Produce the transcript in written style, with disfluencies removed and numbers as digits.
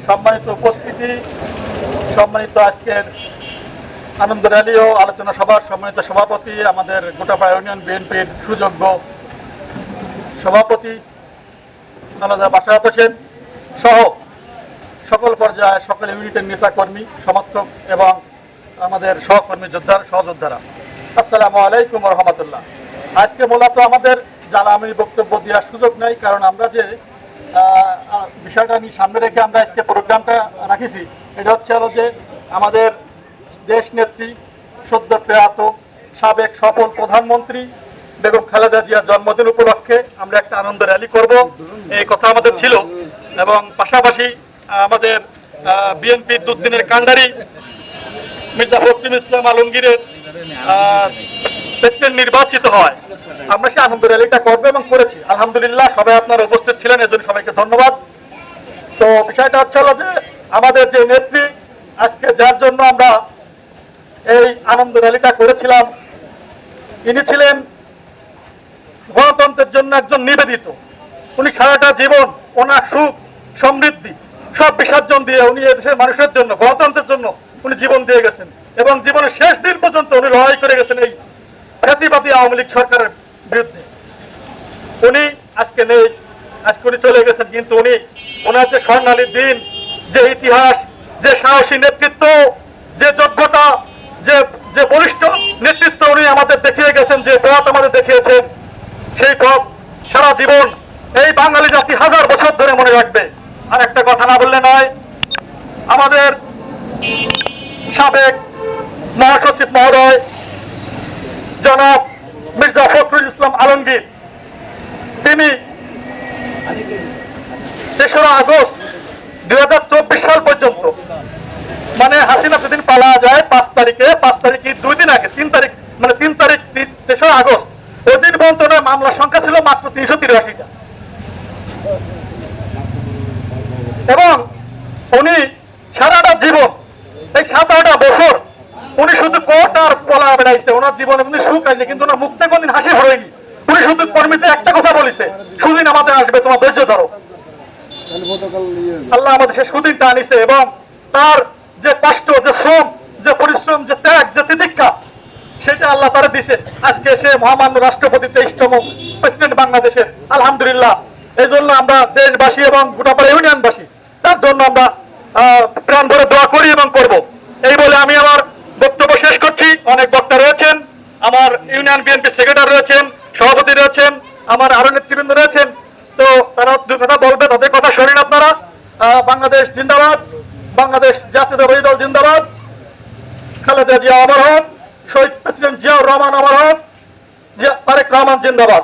সম্মানিত উপস্থিতি, সম্মানিত আজকের আনন্দ র্যালি ও আলোচনা সভার সম্মানিত সভাপতি, আমাদের গোটাপাড়া ইউনিয়ন বিএনপির সুযোগ্য সভাপতি আলাদা বাসারাত হোসেন সহ সকল পর্যায়ে সকল ইউনিটের নেতাকর্মী, সমর্থক এবং আমাদের সহকর্মী সহযোদ্ধারা, আসসালামু আলাইকুম ওয়া রাহমাতুল্লাহ। আজকে মূলত আমাদের জ্বালামি বক্তব্য দেওয়ার সুযোগ নেই, কারণ আমরা যে বিষয়টা নিয়ে সামনে রেখে আমরা আজকে প্রোগ্রামটা রাখিছি, এটা হচ্ছে হলো যে আমাদের দেশ নেত্রী, সদ্য প্রয়াত সাবেক সফল প্রধানমন্ত্রী বেগম খালেদা জিয়ার জন্মদিন উপলক্ষে আমরা একটা আনন্দ র্যালি করব, এই কথা আমাদের ছিল। এবং পাশাপাশি আমাদের বিএনপির দুদিনের কাণ্ডারি মির্জা ফখরুল ইসলাম আলমগীরের প্রেসিডেন্ট নির্বাচিত হয়, আমরা সেই আনন্দ র্যালিটা করবো এবং করেছি। আলহামদুলিল্লাহ সবাই আপনারা উপস্থিত ছিলেন, এজন্য সবাইকে ধন্যবাদ। তো বিষয়টা হচ্ছে হলো যে আমাদের যে নেত্রী, আজকে যার জন্য আমরা এই আনন্দ র্যালিটা করেছিলাম, ইনি ছিলেন গণতন্ত্রের জন্য একজন নিবেদিত। উনি সারাটা জীবন ওনার সুখ সমৃদ্ধি সব বিসর্জন দিয়ে উনি এদেশের মানুষের জন্য, গণতন্ত্রের জন্য উনি জীবন দিয়ে গেছেন এবং জীবনের শেষ দিন পর্যন্ত উনি লড়াই করে গেছেন এই ফ্যাসিবাদী আওয়ামী লীগ সরকারের বিরুদ্ধে। উনি আজকে নেই, আজকে উনি চলে গেছেন, কিন্তু উনি ওনার যে স্বর্ণালী দিন, যে ইতিহাস, যে সাহসী নেতৃত্ব, যে যোগ্যতা, যে বলিষ্ঠ নেতৃত্ব উনি আমাদের দেখিয়ে গেছেন, যে পথ আমাদের দেখিয়েছেন, সেই পথ সারা জীবন এই বাঙালি জাতি হাজার বছর ধরে মনে রাখবে। আর একটা কথা না বললে নয়, আমাদের সাবেক মহাসচিব মহোদয় জনাব মির্জা ফখরুল ইসলাম আলমগীর, তিনি ৩রা আগস্ট ২০২৪ সাল পর্যন্ত, মানে হাসিনা সেদিন পালা যায় ৫ তারিখে ২ দিন আগে ৩ তারিখ, মানে ৩ তারিখ ৩রা আগস্ট, ওই দিন পর্যন্ত মামলার সংখ্যা ছিল মাত্র ৩৮৩টা। এবং উনি সারাটা জীবন এই ৭-৮ বছর উনি শুধু কোর্ট আর পলা বেড়াইছে, ওনার জীবনে উনি সুখ আসলে, কিন্তু ওনার মুখতে কোনদিন হাসি হয়নি। উনি শুধু কর্মীতে একটা কথা বলেছে, সুদিন আমাদের আসবে, তোমার ধৈর্য ধরো। আল্লাহ আমাদের সে সুদিনটা আনিছে এবং তার যে কষ্ট, যে শ্রম, যে পরিশ্রম, যে ত্যাগ, যে তিতিক্ষা, সেটা আল্লাহ তারা দিছে। আজকে সে মহামান্য রাষ্ট্রপতি, 23তম প্রেসিডেন্ট বাংলাদেশের, আলহামদুলিল্লাহ। এই জন্য আমরা দেশবাসী এবং গোটাপাড়া ইউনিয়নবাসী তার জন্য আমরা প্রাণ ভরে দোয়া করি এবং করব। এই বলে আমি আমার বক্তব্য শেষ করছি। অনেক বক্তা রয়েছেন, আমার ইউনিয়ন বিএনপি সেক্রেটারি রয়েছেন, সভাপতি রয়েছেন, আমার আরো নেতৃবৃন্দ রয়েছেন, তো তারা দু কথা বলবে, তাদের কথা শোনেন আপনারা। বাংলাদেশ জিন্দাবাদ, বাংলাদেশ জাতীয়তাবাদী দল জিন্দাবাদ, খালেদা জিয়া অমর হোক, শহীদ প্রেসিডেন্ট জিয়াউর রহমান অমর হোক, তারেক রহমান জিন্দাবাদ।